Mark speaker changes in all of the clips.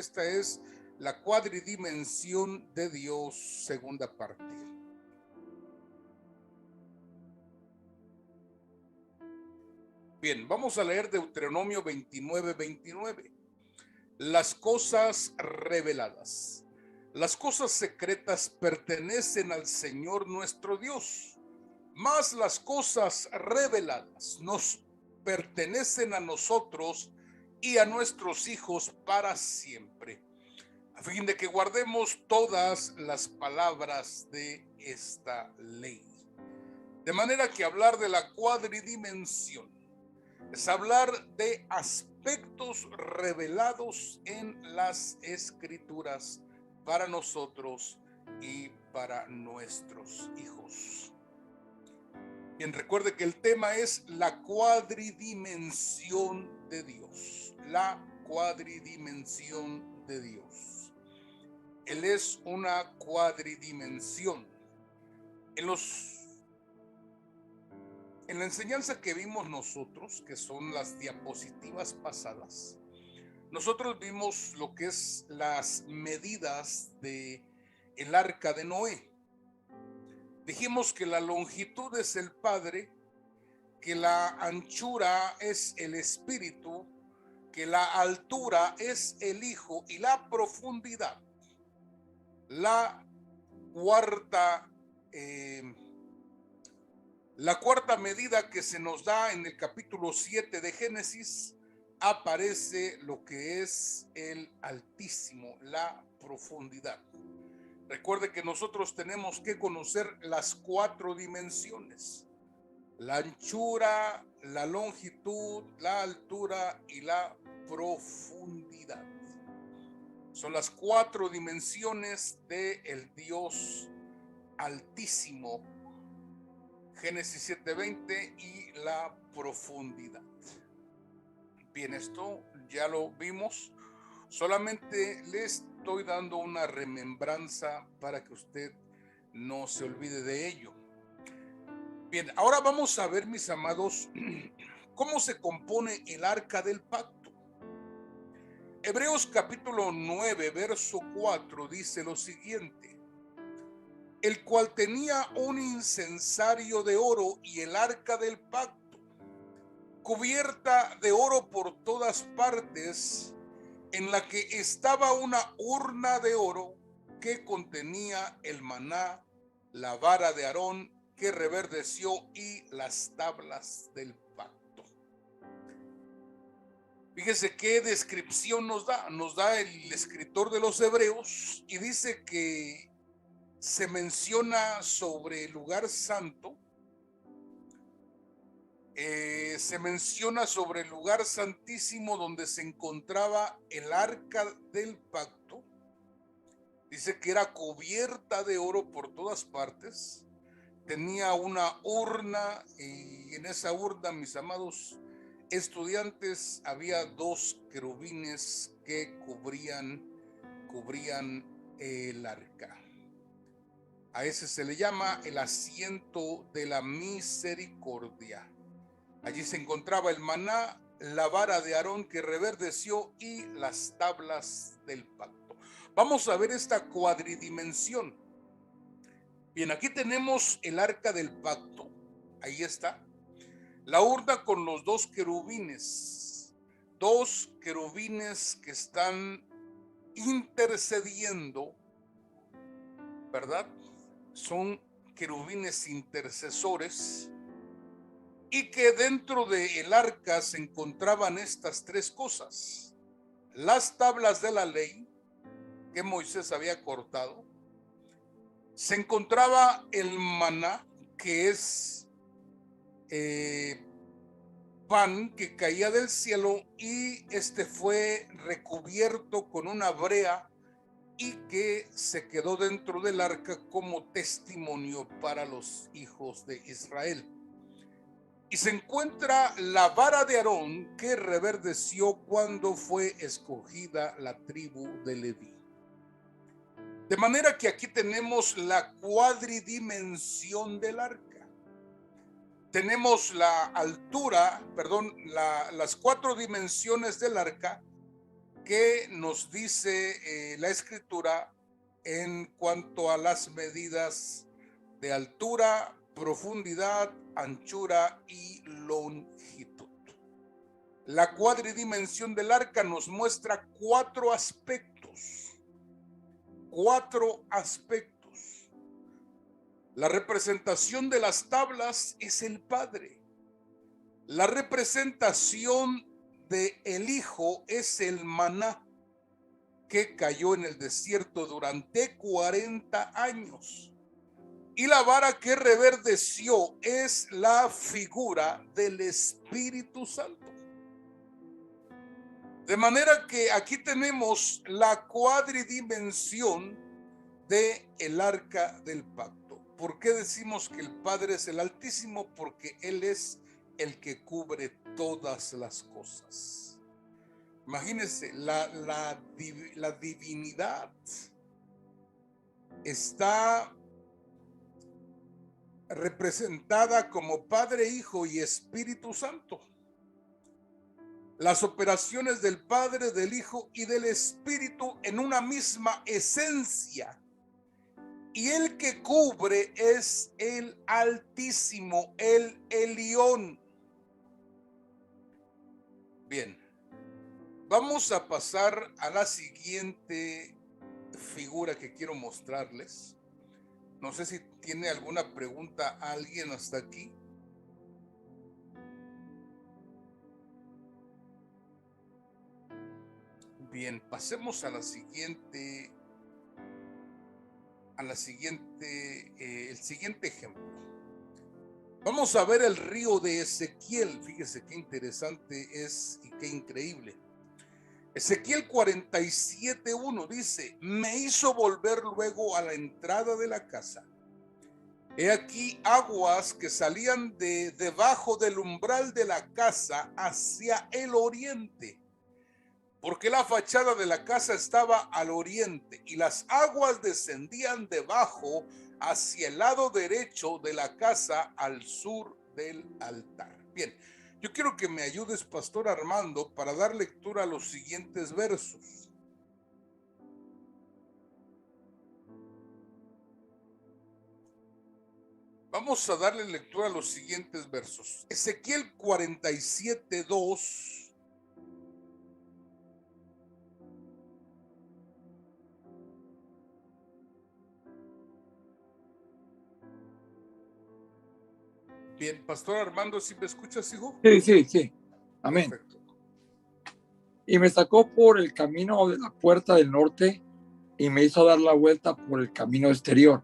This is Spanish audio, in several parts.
Speaker 1: esta es la cuadridimensión de Dios, segunda parte. Bien, vamos a leer Deuteronomio 29:29. Las cosas reveladas. Las cosas secretas pertenecen al Señor nuestro Dios, mas las cosas reveladas nos pertenecen a nosotros y a nuestros hijos para siempre, a fin de que guardemos todas las palabras de esta ley. De manera que hablar de la cuadridimensión es hablar de aspectos revelados en las Escrituras para nosotros y para nuestros hijos. Bien, recuerde que el tema es la cuadridimensión de Dios. La cuadridimensión de Dios. Él es una cuadridimensión. En la enseñanza que vimos nosotros, que son las diapositivas pasadas, nosotros vimos lo que es las medidas de el arca de Noé. Dijimos que la longitud es el Padre, que la anchura es el Espíritu, que la altura es el Hijo y la profundidad, la cuarta medida que se nos da en el capítulo 7 de Génesis, aparece lo que es el Altísimo, la profundidad. Recuerde que nosotros tenemos que conocer las 4 dimensiones: la anchura, la longitud, la altura y la profundidad. Son las 4 dimensiones del Dios Altísimo, Génesis 7:20, y la profundidad. Bien, esto ya lo vimos. Solamente le estoy dando una remembranza para que usted no se olvide de ello. Bien, ahora vamos a ver, mis amados, cómo se compone el arca del pacto. Hebreos capítulo 9, verso 4 dice lo siguiente: el cual tenía un incensario de oro y el arca del pacto, cubierta de oro por todas partes, en la que estaba una urna de oro que contenía el maná, la vara de Aarón que reverdeció y las tablas del pacto. Fíjese qué descripción nos da el escritor de los Hebreos, y dice que se menciona sobre el lugar santo, se menciona sobre el lugar santísimo donde se encontraba el arca del pacto. Dice que era cubierta de oro por todas partes, tenía una urna, y en esa urna, mis amados estudiantes, había 2 querubines que cubrían el arca. A ese se le llama el asiento de la misericordia. Allí se encontraba el maná, la vara de Aarón que reverdeció y las tablas del pacto. Vamos a ver esta cuadridimensión. Bien, aquí tenemos el arca del pacto. Ahí está. La urna con los 2 querubines. 2 querubines que están intercediendo, ¿verdad? Son querubines intercesores, y que dentro del arca se encontraban estas 3 cosas: las tablas de la ley que Moisés había cortado, se encontraba el maná, que es pan que caía del cielo, y este fue recubierto con una brea y que se quedó dentro del arca como testimonio para los hijos de Israel. Y se encuentra la vara de Aarón que reverdeció cuando fue escogida la tribu de Leví. De manera que aquí tenemos la cuadridimensión del arca. Tenemos la altura, las 4 dimensiones del arca, ¿Qué nos dice la escritura en cuanto a las medidas de altura, profundidad, anchura y longitud? La cuadridimensión del arca nos muestra cuatro aspectos. La representación de las tablas es el Padre. La representación del Hijo es el maná que cayó en el desierto durante 40 años. Y la vara que reverdeció es la figura del Espíritu Santo. De manera que aquí tenemos la cuadridimensión del arca del pacto. ¿Por qué decimos que el Padre es el Altísimo? Porque Él es el que cubre todas las cosas. Imagínense, la divinidad está representada como Padre, Hijo y Espíritu Santo. Las operaciones del Padre, del Hijo y del Espíritu en una misma esencia. Y el que cubre es el Altísimo, el Elión. Bien, vamos a pasar a la siguiente figura que quiero mostrarles. No sé si tiene alguna pregunta alguien hasta aquí. Bien, pasemos a la siguiente, el siguiente ejemplo. Vamos a ver el río de Ezequiel. Fíjese qué interesante es y qué increíble. Ezequiel 47:1 dice: me hizo volver luego a la entrada de la casa. He aquí aguas que salían de debajo del umbral de la casa hacia el oriente, porque la fachada de la casa estaba al oriente, y las aguas descendían debajo hacia el lado derecho de la casa al sur del altar. Bien, yo quiero que me ayudes, Pastor Armando, para dar lectura a los siguientes versos. Vamos a darle lectura a los siguientes versos. Ezequiel 47:2. Bien, Pastor Armando, ¿sí me escuchas, hijo?
Speaker 2: Sí. Amén.
Speaker 1: Perfecto.
Speaker 2: Y me sacó por el camino de la puerta del norte y me hizo dar la vuelta por el camino exterior,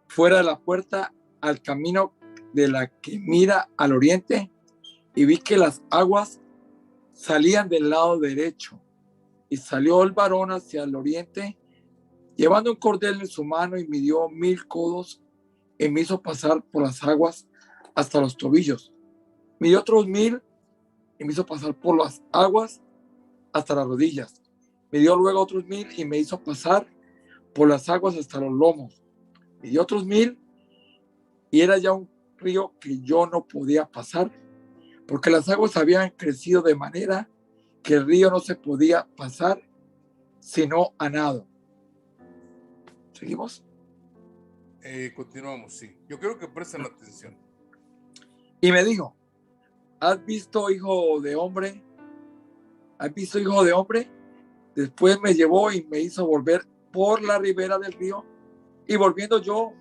Speaker 2: fuera de la puerta al camino de la que mira al oriente, y vi que las aguas salían del lado derecho. Y salió el varón hacia el oriente, llevando un cordel en su mano, y midió 1000 codos, y me hizo pasar por las aguas hasta los tobillos. Midió otros 1000, y me hizo pasar por las aguas hasta las rodillas. Midió luego otros 1000, y me hizo pasar por las aguas hasta los lomos. Midió otros 1000, y era ya un río que yo no podía pasar, porque las aguas habían crecido de manera que el río no se podía pasar sino a nado. ¿Seguimos?
Speaker 1: Continuamos, sí. Yo creo que presten atención.
Speaker 2: Y me dijo: ¿has visto, hijo de hombre? ¿Has visto, hijo de hombre? Después me llevó y me hizo volver por la ribera del río, y volviendo yo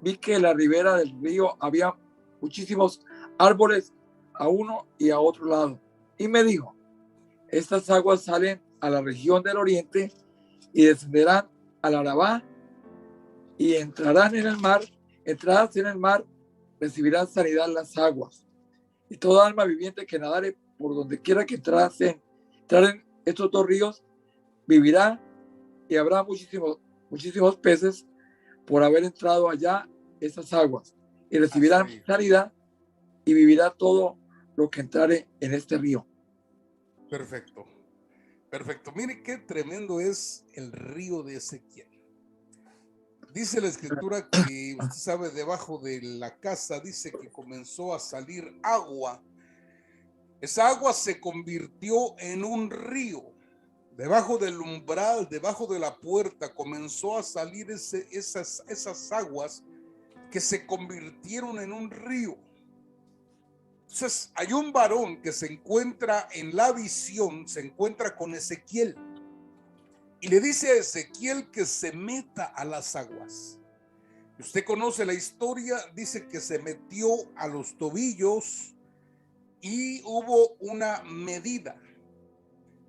Speaker 2: vi que en la ribera del río había muchísimos árboles a uno y a otro lado. Y me dijo: estas aguas salen a la región del oriente y descenderán al Arabá y entrarán en el mar. Entradas en el mar recibirán sanidad las aguas, y toda alma viviente que nadare por donde quiera que entraren estos dos ríos vivirá, y habrá muchísimos peces por haber entrado allá esas aguas, y recibirán sanidad, y vivirá todo lo que entrare en este río.
Speaker 1: Perfecto. Mire qué tremendo es el río de Ezequiel. Dice la escritura que, usted sabe, debajo de la casa dice que comenzó a salir agua. Esa agua se convirtió en un río. debajo del umbral, debajo de la puerta, comenzó a salir esas aguas que se convirtieron en un río. Entonces hay un varón que se encuentra en la visión, se encuentra con Ezequiel y le dice a Ezequiel que se meta a las aguas. Usted conoce la historia, dice que se metió a los tobillos y hubo una medida.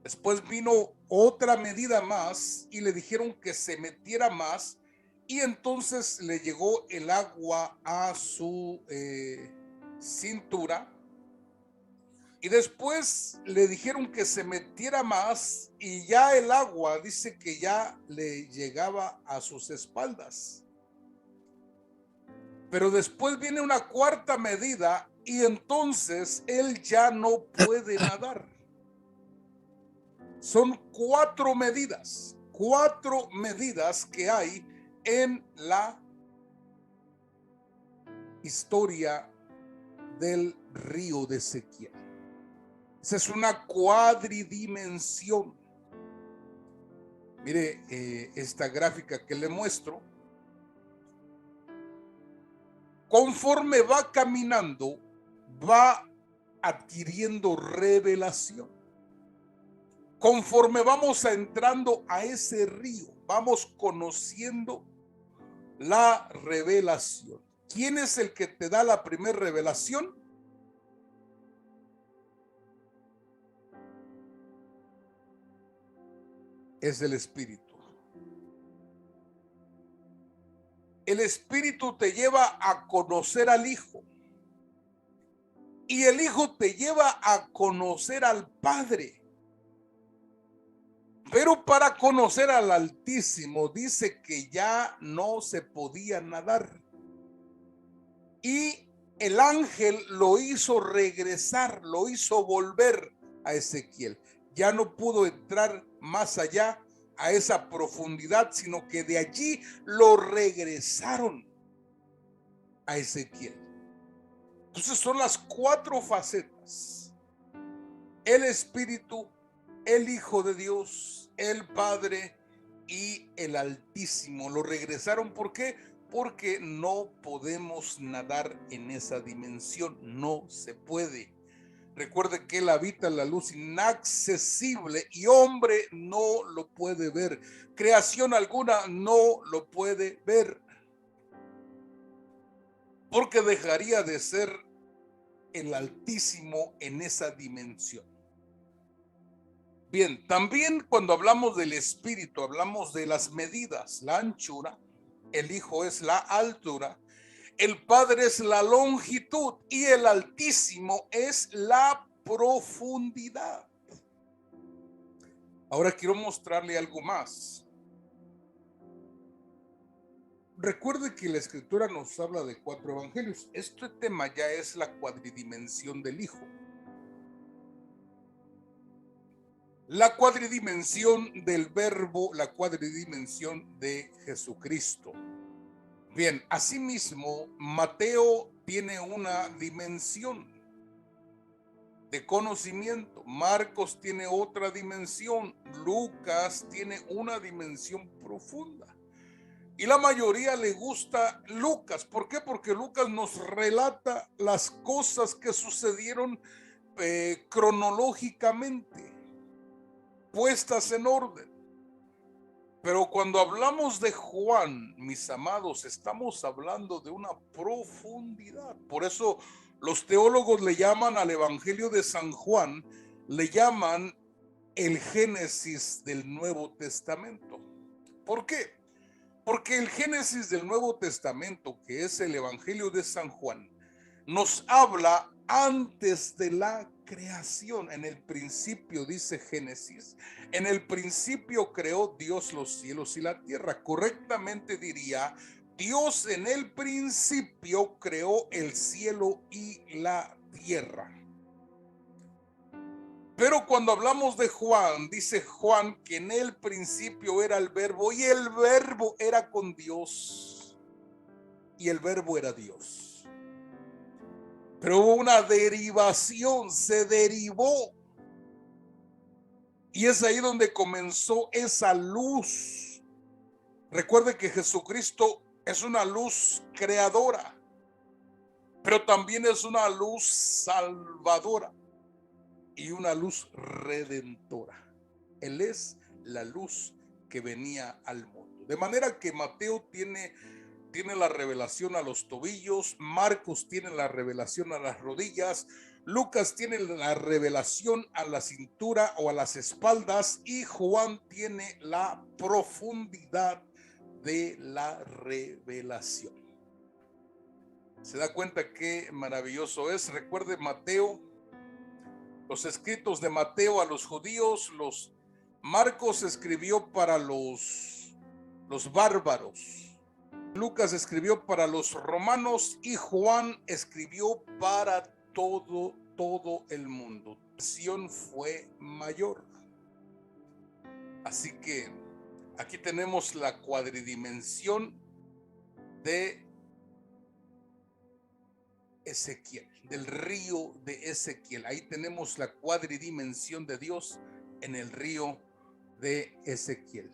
Speaker 1: Después vino otra medida más y le dijeron que se metiera más, y entonces le llegó el agua a su cintura, y después le dijeron que se metiera más y ya el agua dice que ya le llegaba a sus espaldas. Pero después viene una cuarta medida y entonces él ya no puede nadar. Son cuatro medidas que hay en la historia del río de Ezequiel. Esa es una cuadridimensión. Mire esta gráfica que le muestro. Conforme va caminando, va adquiriendo revelación. Conforme vamos entrando a ese río, vamos conociendo la revelación. ¿Quién es el que te da la primera revelación? Es el Espíritu. El Espíritu te lleva a conocer al Hijo. Y el Hijo te lleva a conocer al Padre. Pero para conocer al Altísimo dice que ya no se podía nadar. Y el ángel lo hizo regresar, lo hizo volver a Ezequiel. Ya no pudo entrar más allá a esa profundidad, sino que de allí lo regresaron a Ezequiel. Entonces son las cuatro facetas: el Espíritu, el Hijo de Dios, el Padre y el Altísimo. Lo regresaron, ¿por qué? Porque no podemos nadar en esa dimensión, no se puede. Recuerde que él habita en la luz inaccesible y hombre no lo puede ver. Creación alguna no lo puede ver, porque dejaría de ser el Altísimo en esa dimensión. Bien, también cuando hablamos del Espíritu, hablamos de las medidas: la anchura, el Hijo es la altura, el Padre es la longitud y el Altísimo es la profundidad. Ahora quiero mostrarle algo más. Recuerde que la Escritura nos habla de 4 evangelios. Este tema ya es la cuadridimensión del Hijo. La cuadridimensión del Verbo, la cuadridimensión de Jesucristo. Bien, asimismo, Mateo tiene una dimensión de conocimiento, Marcos tiene otra dimensión, Lucas tiene una dimensión profunda. Y la mayoría le gusta Lucas. ¿Por qué? Porque Lucas nos relata las cosas que sucedieron cronológicamente, puestas en orden. Pero cuando hablamos de Juan, mis amados, estamos hablando de una profundidad. Por eso los teólogos le llaman al Evangelio de San Juan, le llaman el Génesis del Nuevo Testamento. ¿Por qué? Porque el Génesis del Nuevo Testamento, que es el Evangelio de San Juan, nos habla antes de la creación. En el principio, dice Génesis, en el principio creó Dios los cielos y la tierra. Correctamente diría, Dios en el principio creó el cielo y la tierra. Pero cuando hablamos de Juan, dice Juan que en el principio era el Verbo y el Verbo era con Dios y el Verbo era Dios. Pero hubo una derivación, se derivó Y es ahí donde comenzó esa luz. Recuerde que Jesucristo es una luz creadora, pero también es una luz salvadora y una luz redentora. Él es la luz que venía al mundo. De manera que Mateo tiene la revelación a los tobillos, Marcos tiene la revelación a las rodillas, Lucas tiene la revelación a la cintura o a las espaldas, y Juan tiene la profundidad de la revelación. ¿Se da cuenta qué maravilloso es? Recuerde Mateo, los escritos de Mateo a los judíos, Marcos escribió para los bárbaros, Lucas escribió para los romanos y Juan escribió para todo el mundo. La acción fue mayor. Así que aquí tenemos la cuadridimensión de Ezequiel, del río de Ezequiel. Ahí tenemos la cuadridimensión de Dios en el río de Ezequiel.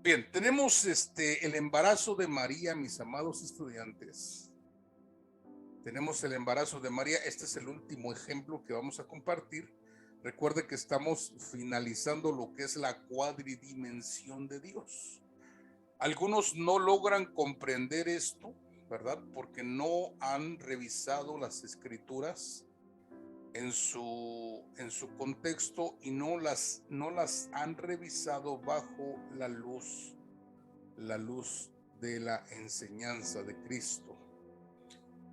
Speaker 1: Bien, tenemos el embarazo de María, mis amados estudiantes. Tenemos el embarazo de María. Este es el último ejemplo que vamos a compartir. Recuerde que estamos finalizando lo que es la cuadridimensión de Dios. Algunos no logran comprender esto, ¿verdad? Porque no han revisado las escrituras en su contexto y no las han revisado bajo la luz de la enseñanza de Cristo.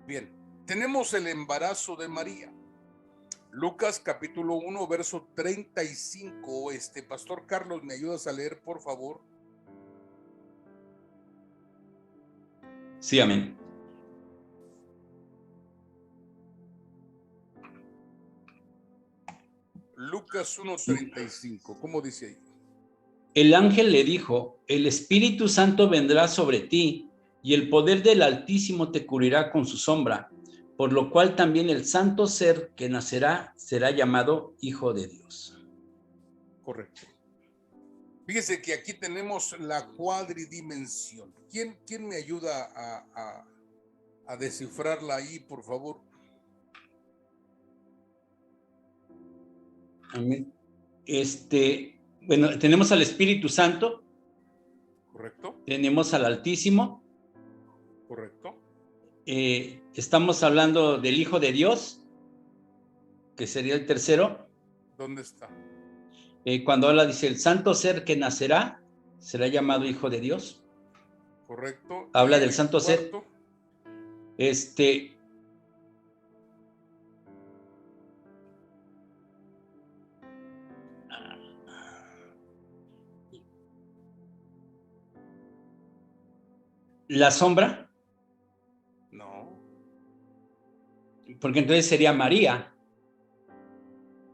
Speaker 1: Bien, tenemos el embarazo de María. Lucas capítulo 1, verso 35. Pastor Carlos, ¿me ayudas a leer, por favor?
Speaker 3: Sí, amén.
Speaker 1: Lucas 1:35, ¿cómo dice ahí?
Speaker 3: El ángel le dijo: el Espíritu Santo vendrá sobre ti, y el poder del Altísimo te cubrirá con su sombra, por lo cual también el santo ser que nacerá será llamado Hijo de Dios.
Speaker 1: Correcto. Fíjese que aquí tenemos la cuadridimensión. ¿Quién me ayuda a descifrarla ahí, por favor?
Speaker 3: Amén. Bueno, tenemos al Espíritu Santo.
Speaker 1: Correcto.
Speaker 3: Tenemos al Altísimo.
Speaker 1: Correcto.
Speaker 3: Estamos hablando del Hijo de Dios, que sería el tercero.
Speaker 1: ¿Dónde está?
Speaker 3: Cuando habla, dice, el santo ser que nacerá será llamado Hijo de Dios.
Speaker 1: Correcto.
Speaker 3: Habla del santo ser. La sombra.
Speaker 1: No.
Speaker 3: Porque entonces sería María.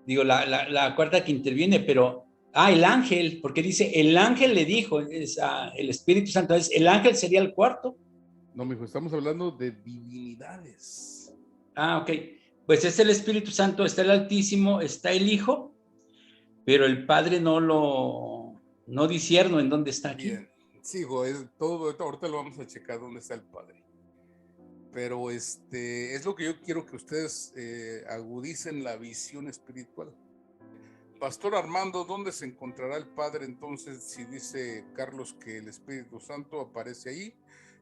Speaker 3: Digo, la cuarta que interviene, pero... el ángel, porque dice, el ángel le dijo, el Espíritu Santo, entonces el ángel sería el cuarto.
Speaker 1: No, mijo, estamos hablando de divinidades.
Speaker 3: Ok. Pues es el Espíritu Santo, está el Altísimo, está el Hijo, pero el Padre no discierno en dónde está aquí.
Speaker 1: Bien, sigo, todo, ahorita lo vamos a checar dónde está el Padre. Pero es lo que yo quiero que ustedes agudicen la visión espiritual. Pastor Armando, ¿dónde se encontrará el Padre entonces si dice Carlos que el Espíritu Santo aparece ahí?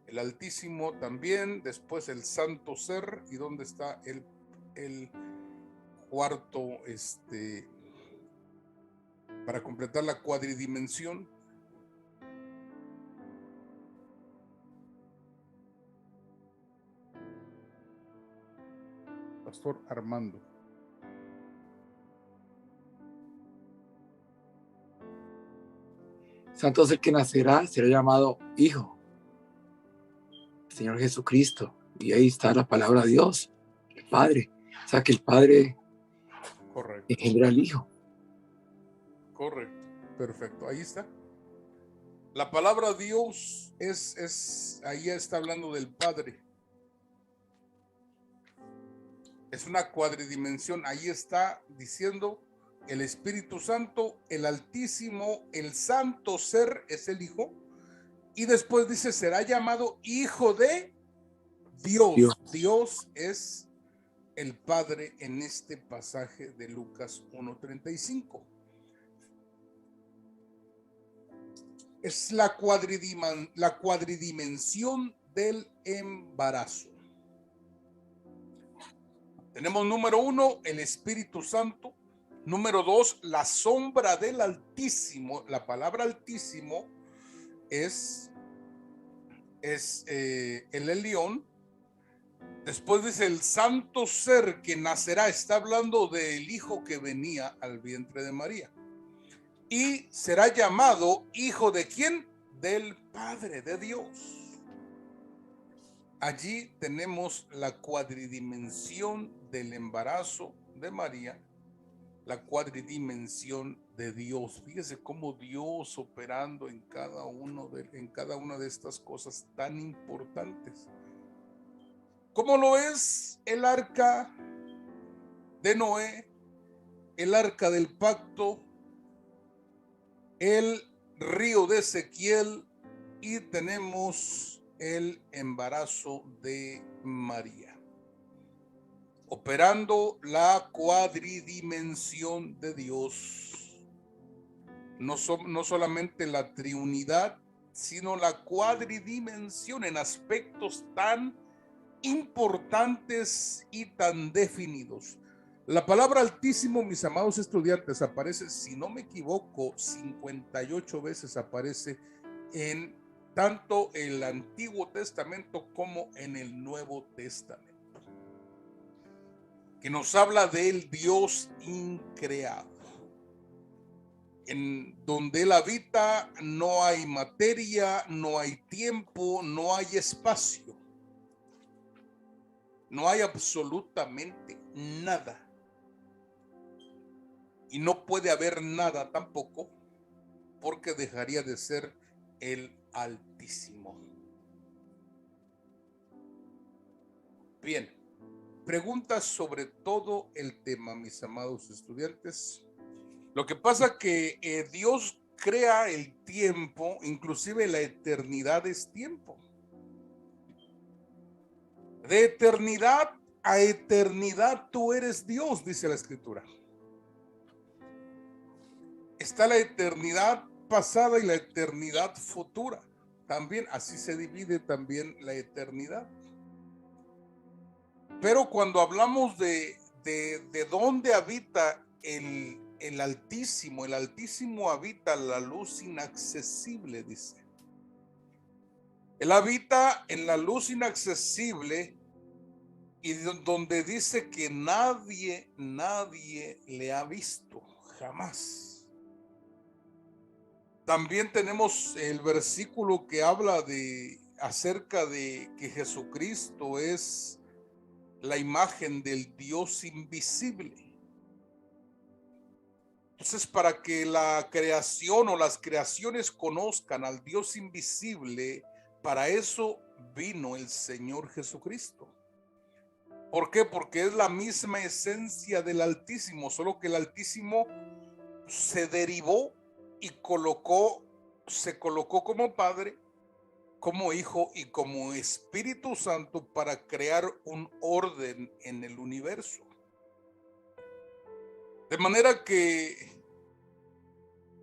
Speaker 1: El Altísimo también, después el Santo Ser, y dónde está el cuarto, para completar la cuadridimensión. Pastor Armando.
Speaker 2: Santo ser que nacerá será llamado Hijo, Señor Jesucristo. Y ahí está la palabra de Dios, el Padre. O sea que el Padre engendra al Hijo.
Speaker 1: Correcto, perfecto, ahí está. La palabra Dios ahí está hablando del Padre. Es una cuadridimensión. Ahí está diciendo el Espíritu Santo, el Altísimo, el Santo Ser es el Hijo. Y después dice, será llamado Hijo de Dios. Dios es el Padre en este pasaje de Lucas 1:35. Es la cuadridimensión del embarazo. Tenemos número 1, el Espíritu Santo. Número 2, la sombra del Altísimo. La palabra Altísimo es el Elión. Después dice el Santo Ser que nacerá. Está hablando del Hijo que venía al vientre de María. Y será llamado Hijo de ¿quién? Del Padre, de Dios. Allí tenemos la cuadridimensión del embarazo de María, la cuadridimensión de Dios. Fíjese cómo Dios operando en cada una de estas cosas tan importantes. ¿Cómo lo es el arca de Noé, el arca del pacto, el río de Ezequiel, y tenemos el embarazo de María? Operando la cuadridimensión de Dios. No solamente la triunidad, sino la cuadridimensión en aspectos tan importantes y tan definidos. La palabra Altísimo, mis amados estudiantes, aparece, si no me equivoco, 58 veces aparece en tanto el Antiguo Testamento como en el Nuevo Testamento, que nos habla del Dios increado. En donde Él habita no hay materia, no hay tiempo, no hay espacio. No hay absolutamente nada. Y no puede haber nada tampoco, porque dejaría de ser el Altísimo. Bien, preguntas sobre todo el tema, mis amados estudiantes. Lo que pasa que Dios crea el tiempo, inclusive la eternidad es tiempo. De eternidad a eternidad tú eres Dios, dice la Escritura. Está la eternidad pasada y la eternidad futura. También así se divide también la eternidad. Pero cuando hablamos de dónde habita el Altísimo habita la luz inaccesible, dice. Él habita en la luz inaccesible y donde dice que nadie le ha visto, jamás. También tenemos el versículo que habla acerca de que Jesucristo es la imagen del Dios invisible. Entonces, para que la creación o las creaciones conozcan al Dios invisible, para eso vino el Señor Jesucristo. ¿Por qué? Porque es la misma esencia del Altísimo, solo que el Altísimo se derivó y se colocó como Padre, como Hijo y como Espíritu Santo para crear un orden en el universo. De manera que,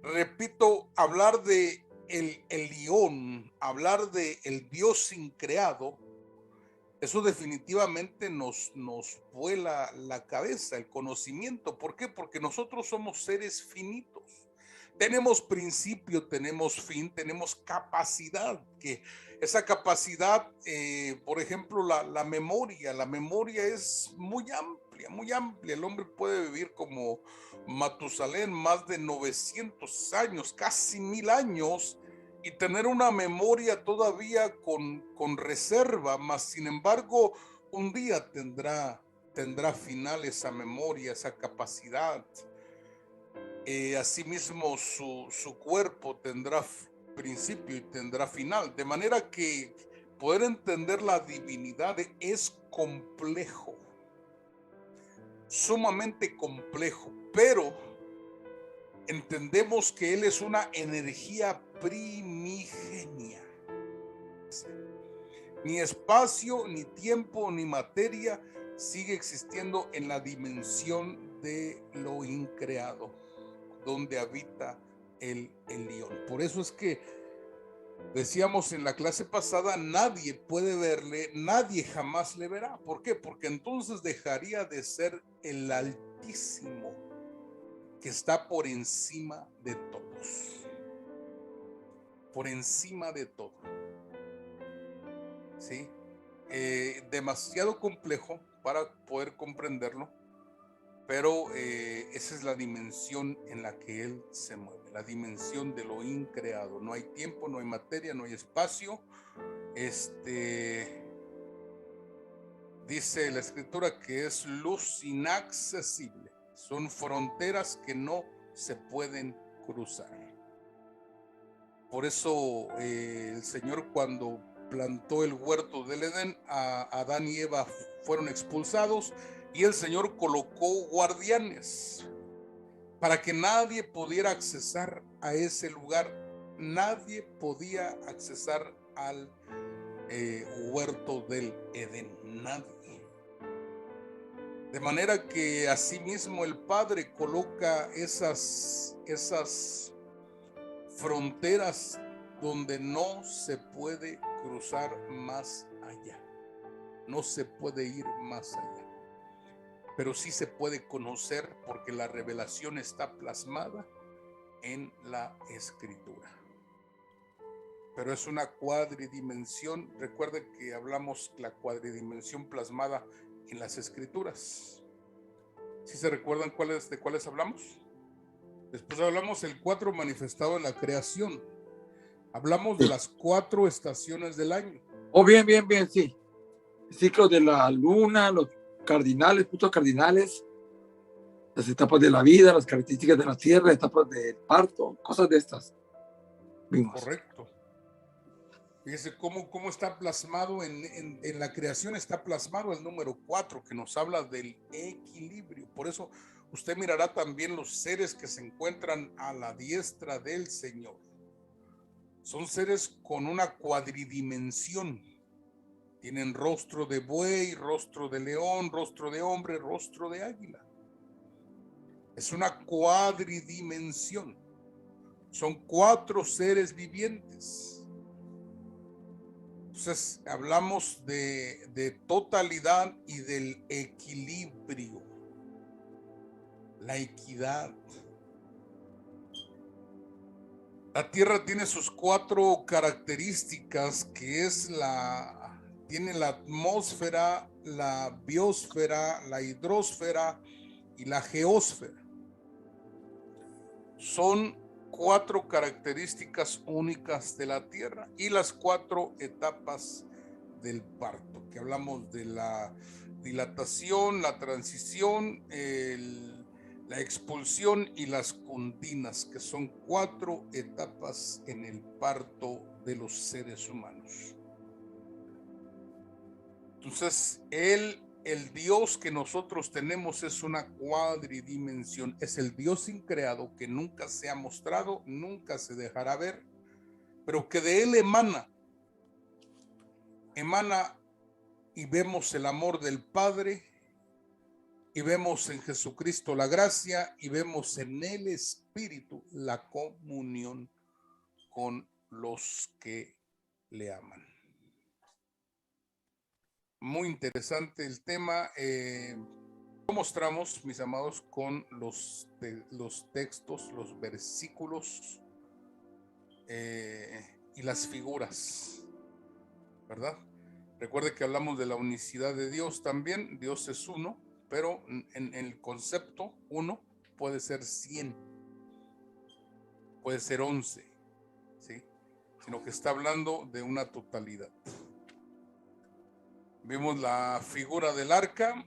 Speaker 1: repito, hablar de el Elión, hablar de el Dios increado, eso definitivamente nos vuela la cabeza, el conocimiento. ¿Por qué? Porque nosotros somos seres finitos. Tenemos principio, tenemos fin, tenemos capacidad, que esa capacidad, por ejemplo, la memoria es muy amplia, muy amplia. El hombre puede vivir como Matusalén más de 900 años, casi 1000 años, y tener una memoria todavía con reserva, mas sin embargo, un día tendrá final esa memoria, esa capacidad. Asimismo su cuerpo tendrá principio y tendrá final, de manera que poder entender la divinidad es complejo. sumamente complejo, pero entendemos que Él es una energía primigenia. Ni espacio, ni tiempo, ni materia sigue existiendo en la dimensión de lo increado, donde habita el Elión. Por eso es que decíamos en la clase pasada, nadie puede verle, nadie jamás le verá. ¿Por qué? Porque entonces dejaría de ser el Altísimo, que está por encima de todos. Por encima de todo. ¿Sí? Demasiado complejo para poder comprenderlo, pero esa es la dimensión en la que Él se mueve, la dimensión de lo increado. No hay tiempo, no hay materia, no hay espacio. Dice la escritura que es luz inaccesible, son fronteras que no se pueden cruzar. Por eso el Señor, cuando plantó el huerto del Edén, Adán y Eva fueron expulsados y el Señor colocó guardianes para que nadie pudiera accesar a ese lugar. Nadie podía accesar al huerto del Edén, nadie. De manera que asimismo el Padre coloca esas fronteras donde no se puede cruzar más allá, no se puede ir más allá, pero sí se puede conocer porque la revelación está plasmada en la Escritura. Pero es una cuadridimensión. Recuerden que hablamos la cuadridimensión plasmada en las Escrituras. ¿Sí se recuerdan de cuáles hablamos? Después hablamos el 4 manifestado en la creación. Hablamos de las 4 estaciones del año.
Speaker 2: Oh, bien, sí. El ciclo de la luna, los cardinales, puntos cardinales, las etapas de la vida, las características de la tierra, etapas del parto, cosas de estas. Vimos.
Speaker 1: Correcto. Fíjese cómo está plasmado en la creación, está plasmado el número 4 que nos habla del equilibrio. Por eso usted mirará también los seres que se encuentran a la diestra del Señor. Son seres con una cuadridimensión. Tienen rostro de buey, rostro de león, rostro de hombre, rostro de águila. Es una cuadridimensión. Son 4 seres vivientes. Entonces hablamos de totalidad y del equilibrio, la equidad. La tierra tiene sus 4 características, que es tiene la atmósfera, la biosfera, la hidrosfera y la geósfera. Son 4 características únicas de la tierra y las 4 etapas del parto, que hablamos de la dilatación, la transición, la expulsión y las condinas, que son 4 etapas en el parto de los seres humanos. Entonces, el Dios que nosotros tenemos es una cuadridimensión, es el Dios increado que nunca se ha mostrado, nunca se dejará ver, pero que de Él emana y vemos el amor del Padre, y vemos en Jesucristo la gracia, y vemos en el Espíritu la comunión con los que le aman. Muy interesante el tema. Lo mostramos, mis amados, con los textos, los versículos y las figuras, ¿verdad? Recuerde que hablamos de la unicidad de Dios también. Dios es uno, pero en el concepto uno puede ser 100, puede ser 11, ¿sí? Sino que está hablando de una totalidad. Vimos la figura del arca,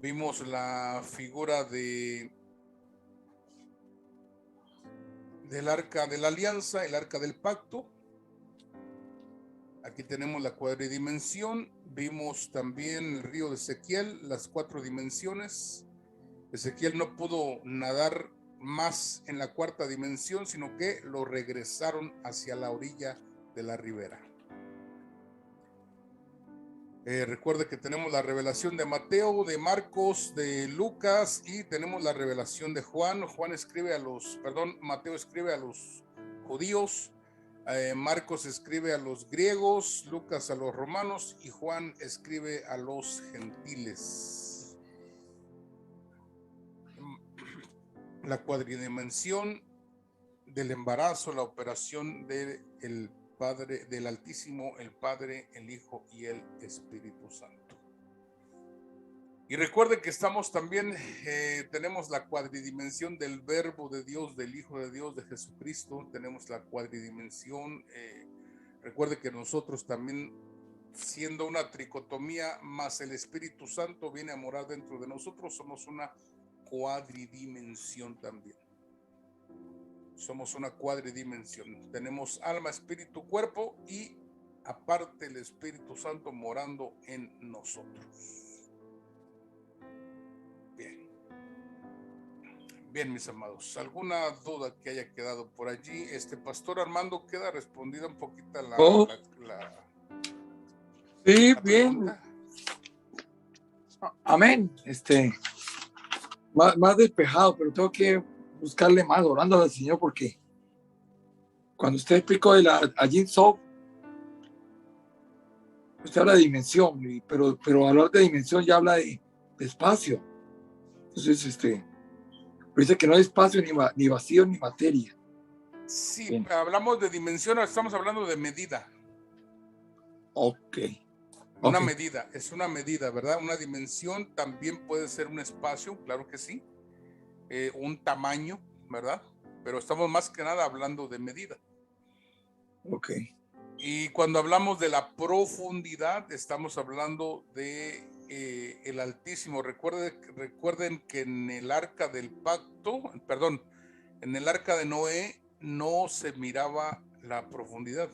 Speaker 1: vimos la figura del arca de la alianza, el arca del pacto. Aquí tenemos la cuadridimensión. Vimos también el río de Ezequiel, las 4 dimensiones. Ezequiel no pudo nadar más en la 4ª dimensión, sino que lo regresaron hacia la orilla de la ribera. Recuerde que tenemos la revelación de Mateo, de Marcos, de Lucas, y tenemos la revelación de Juan. Mateo escribe a los judíos, Marcos escribe a los griegos, Lucas a los romanos y Juan escribe a los gentiles. La cuadridimensión del embarazo, la operación del Padre, del Altísimo, el Padre, el Hijo y el Espíritu Santo. Y recuerde que estamos también, tenemos la cuadridimensión del Verbo de Dios, del Hijo de Dios, de Jesucristo. Tenemos la cuadridimensión, recuerde que nosotros también, siendo una tricotomía, más el Espíritu Santo viene a morar dentro de nosotros, somos una cuadridimensión también. Somos una cuadridimensión. Tenemos alma, espíritu, cuerpo y aparte el Espíritu Santo morando en nosotros. Bien, mis amados. ¿Alguna duda que haya quedado por allí? Pastor Armando, ¿queda respondida un poquito
Speaker 2: sí,
Speaker 1: la
Speaker 2: bien.
Speaker 1: pregunta?
Speaker 2: Amén. Más despejado, pero tengo que buscarle más, orando al Señor, porque cuando usted explicó de la Ajin Sof, usted habla de dimensión, pero hablar de dimensión ya habla de espacio. Entonces, dice que no hay espacio ni vacío ni materia.
Speaker 1: Sí,
Speaker 2: bien.
Speaker 1: Hablamos de dimensión, estamos hablando de medida.
Speaker 2: Ok.
Speaker 1: Una medida, es una medida, ¿verdad? Una dimensión también puede ser un espacio, claro que sí. Un tamaño, ¿verdad? Pero estamos más que nada hablando de medida.
Speaker 2: Ok.
Speaker 1: Y cuando hablamos de la profundidad, estamos hablando de el Altísimo. Recuerden que en el arca del pacto, en el arca de Noé no se miraba la profundidad,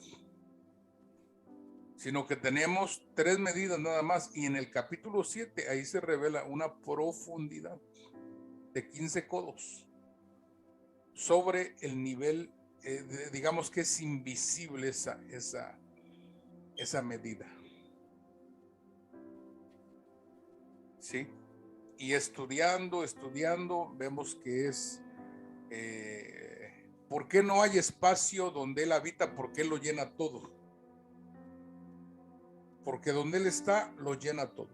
Speaker 1: sino que tenemos 3 medidas nada más, y en el capítulo 7 ahí se revela una profundidad de 15 codos sobre el nivel, digamos que es invisible esa medida. ¿Sí? Y estudiando, vemos que es, ¿por qué no hay espacio donde Él habita? Porque Él lo llena todo. Porque donde Él está, lo llena todo.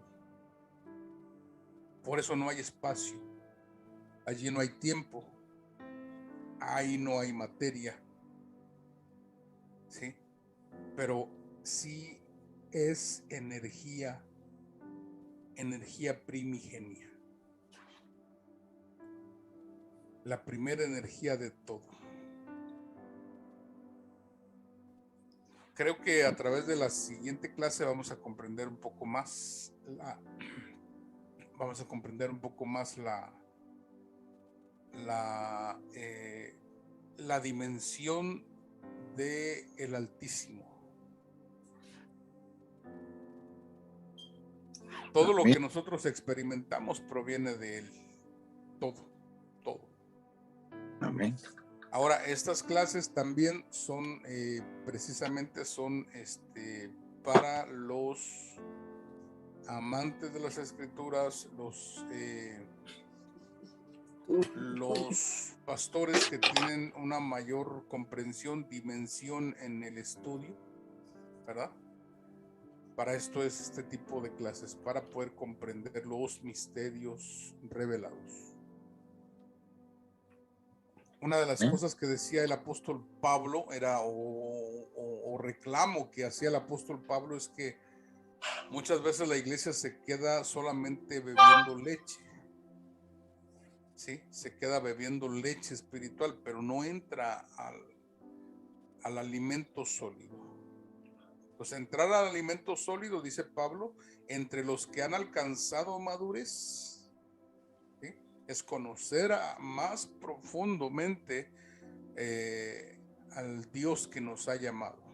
Speaker 1: Por eso no hay espacio. Allí no hay tiempo. Ahí no hay materia. ¿Sí? Pero sí es energía primigenia. La primera energía de todo. Creo que a través de la siguiente clase vamos a comprender un poco más la dimensión de el Altísimo. Todo lo que nosotros experimentamos proviene de Él. Todo.
Speaker 2: Amén.
Speaker 1: Ahora, estas clases también son precisamente para los amantes de las escrituras, los pastores que tienen una mayor comprensión, dimensión en el estudio, ¿verdad? Para esto es este tipo de clases, para poder comprender los misterios revelados. Una de las cosas que decía el apóstol Pablo era, o reclamo que hacía el apóstol Pablo, es que muchas veces la iglesia se queda solamente bebiendo leche. ¿Sí? Se queda bebiendo leche espiritual, pero no entra al alimento sólido. Pues entrar al alimento sólido, dice Pablo, entre los que han alcanzado madurez, ¿sí? Es conocer más profundamente al Dios que nos ha llamado.